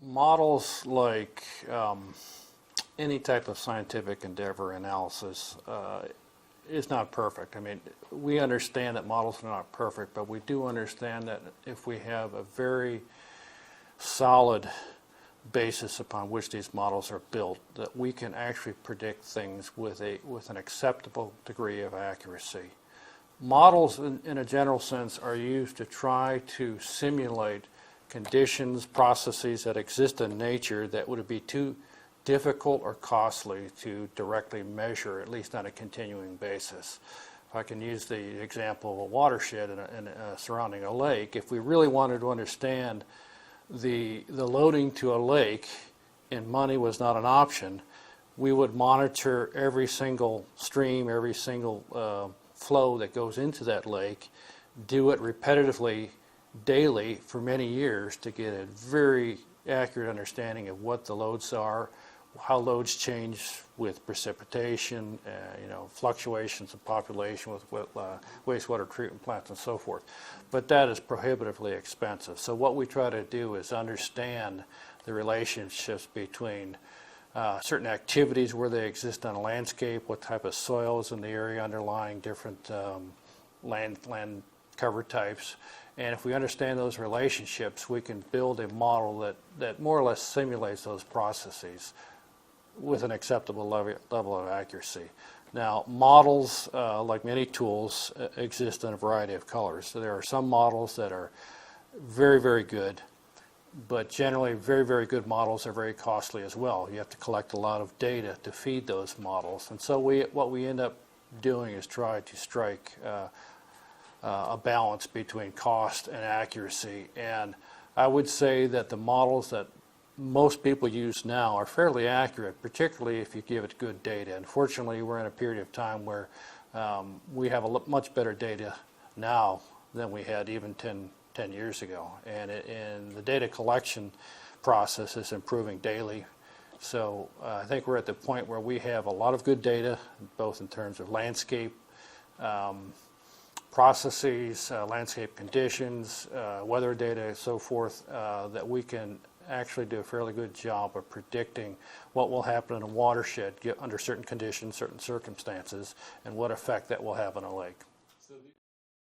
models, like any type of scientific endeavor analysis, is not perfect. I mean, we understand that models are not perfect, but we do understand that if we have a very solid basis upon which these models are built, that we can actually predict things with an acceptable degree of accuracy. Models, in a general sense, are used to try to simulate conditions, processes that exist in nature that would be too difficult or costly to directly measure, at least on a continuing basis. If I can use the example of a watershed surrounding a lake, if we really wanted to understand the loading to a lake and money was not an option, we would monitor every single stream, every single flow that goes into that lake, do it repetitively daily for many years to get a very accurate understanding of what the loads are, how loads change with precipitation, fluctuations of population with wastewater treatment plants and so forth. But that is prohibitively expensive. So what we try to do is understand the relationships between certain activities, where they exist on a landscape, what type of soils in the area underlying different land cover types. And if we understand those relationships, we can build a model that more or less simulates those processes with an acceptable level of accuracy. Now, models, like many tools, exist in a variety of colors. So there are some models that are very, very good, but generally very, very good models are very costly as well. You have to collect a lot of data to feed those models. And so what we end up doing is try to strike a balance between cost and accuracy. And I would say that the models that most people use now are fairly accurate, particularly if you give it good data. Unfortunately, we're in a period of time where we have much better data now than we had even 10 years ago. And the data collection process is improving daily. So I think we're at the point where we have a lot of good data, both in terms of landscape processes, landscape conditions, weather data, and so forth, that we can actually do a fairly good job of predicting what will happen in a watershed under certain conditions, certain circumstances, and what effect that will have on a lake.